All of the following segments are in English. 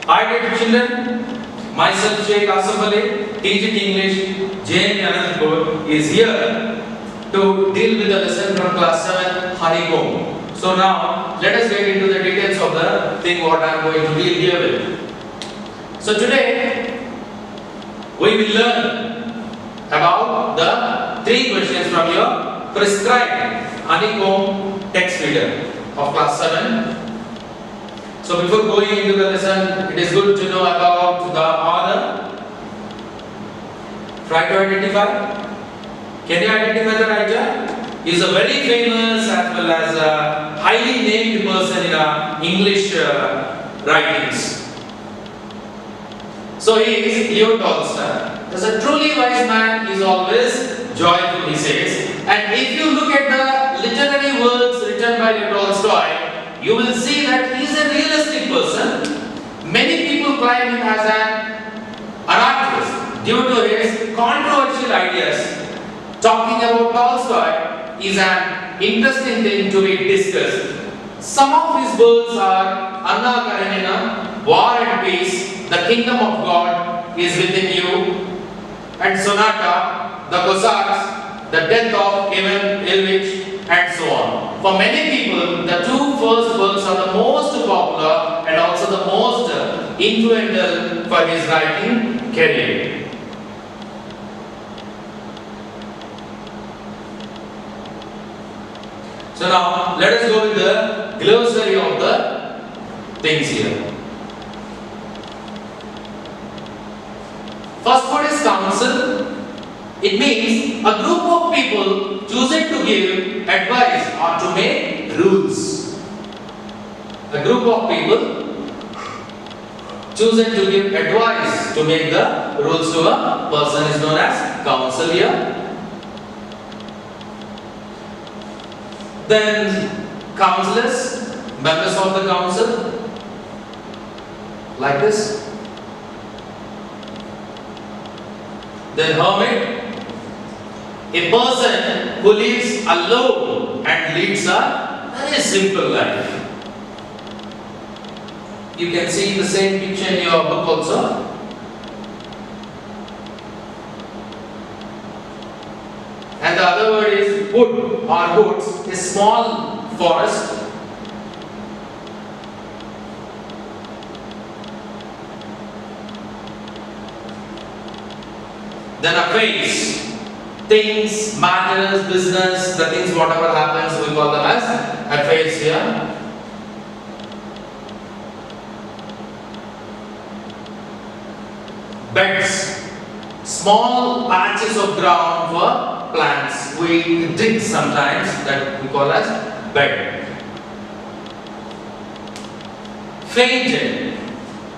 Hi dear children, myself Sheikh Asif Ali, teaching English, JN Anandpur is here to deal with the lesson from class 7, honeycomb. So now let us get into the details of the thing what I am going to deal here with. So today we will learn about the 3 questions from your prescribed honeycomb text reader of class 7. So before going into the lesson, it is good to know about the author. Try to identify. Can you identify the writer? He is a very famous as well as a highly named person in English writings. So he is Leo Tolstoy. As a truly wise man is always joyful, he says. And if you look at the literary works written by Leo Tolstoy, you will see that he is a realistic person. Many people claim him as an anarchist due to his controversial ideas. Talking about Tolstoy is an interesting thing to be discussed. Some of his works are Anna Karenina, War and Peace, The Kingdom of God is Within You, and Sonata, The Cossacks, The Death of Ivan Ilyich, and so on. For many people, the 2 first works are the most popular and also the most influential for his writing career. So now, let us go with the glossary of the things here. First word is counsel. It means a group of people choosing to give advice or to make rules. A group of people choosing to give advice to make the rules to a person is known as counsel here. Then counselors, members of the council, like this. Then hermit, a person who lives alone and leads a very simple life. You can see the same picture in your book also. And the other word is wood or woods, a small forest. Then affairs, things, matters, business, the things whatever happens we call them as affairs here. Beds, small patches of ground for plants. We dig sometimes, that we call as bed. Fainted,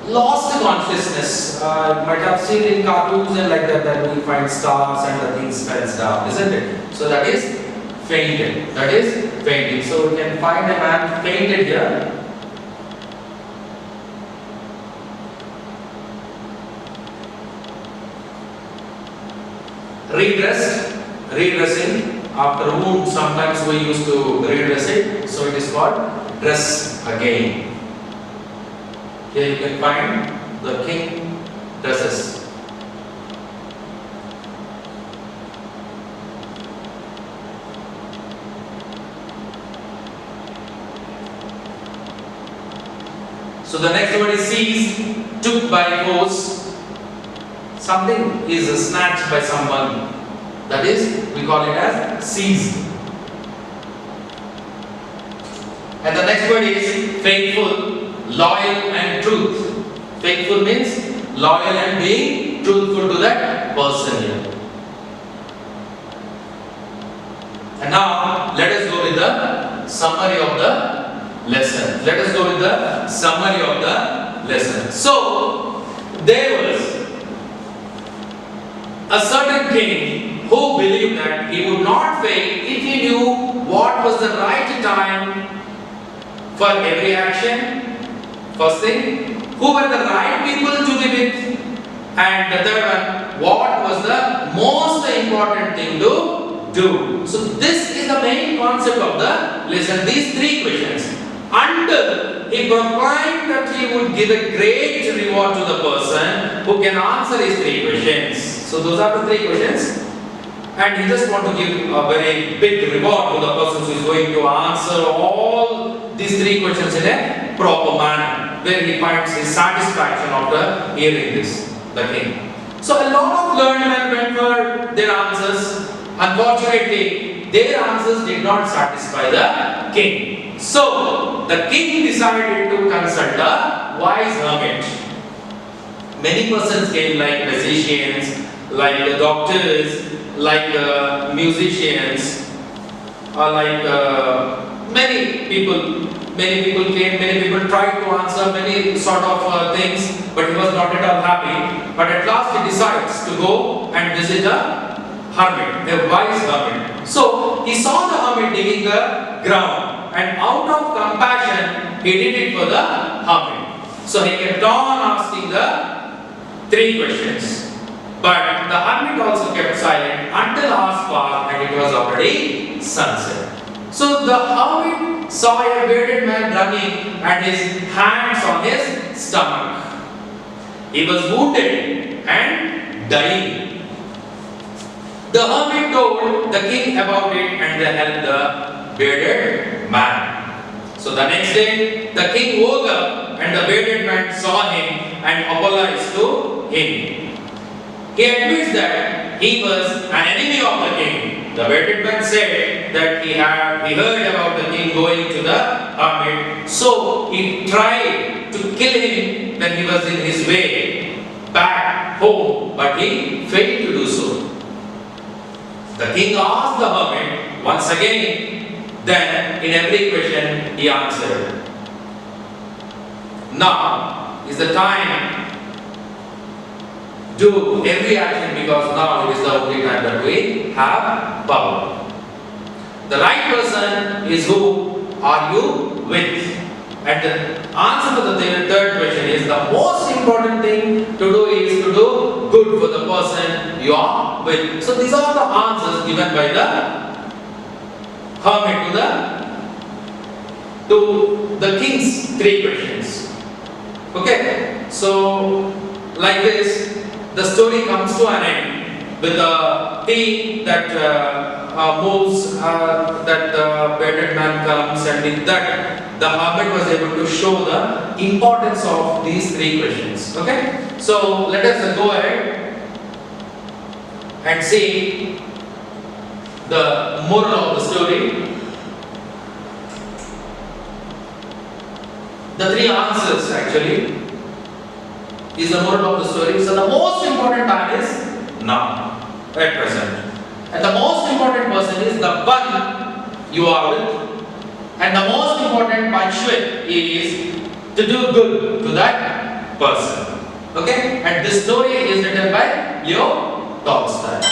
lost consciousness. You might have seen in cartoons and like that we find stars and the things falls down, isn't it? So that is fainted. That is fainting. So we can find a man fainted here. Redressed, redressing. After a wound, sometimes we used to redress it. So it is called dress again. Here you can find the king dresses. So the next word is seized, took by force. Something is snatched by someone. That is, we call it as seized. And the next word is faithful, loyal and truth. Faithful means loyal and being truthful to that person here. And now let us go with the summary of the lesson. Let us go with the summary of the lesson. So there was a certain king who believed that he would not fail if he knew what was the right time for every action. First thing, who were the right people to be with, and the third one, what was the most important thing to do. So this is the main concept of the lesson, these 3 questions. until he proclaimed that he would give a great reward to the person who can answer his 3 questions. So those are the 3 questions. And he just want to give a very big reward to the person who is going to answer all these 3 questions in a proper manner, where he finds his satisfaction after hearing this, the king. So a lot of learned men went for their answers. Unfortunately, their answers did not satisfy the king. So the king decided to consult a wise hermit. Many persons came, like musicians, like doctors, like musicians, or like many people came, many people tried to answer many sort of things, but he was not at all happy. But at last he decides to go and visit a hermit, a wise hermit. So he saw the hermit digging the ground, and out of compassion he did it for the hermit. So he kept on asking the 3 questions. But the hermit also kept silent until hours passed and it was already sunset. So the hermit saw a bearded man running and his hands on his stomach. He was wounded and dying. The hermit told the king about it and they helped the bearded man. So the next day, the king woke up and the bearded man saw him and apologized to him. He admits that he was an enemy of the king. The bearded man said that he heard about the king going to the hermit, so he tried to kill him when he was in his way back home, but he failed to do so. The king asked the hermit once again, then in every question he answered. Now is the time. Do every action, because now it is the only time that we have power. The right person is who are you with? And the answer to the third question is the most important thing to do is to do good for the person you are with. So these are the answers given by the hermit to the king's 3 questions. Okay, so like this, the story comes to an end with the team that moves, that the bearded man comes, and with that the hermit was able to show the importance of these 3 questions. Okay, so let us go ahead and see the moral of the story. The 3 answers actually is the moral of the story. So the most important time is now, at present. And the most important person is the one you are with. And the most important punctuate is to do good to that person. Okay? And this story is written by Leo Tolstoy.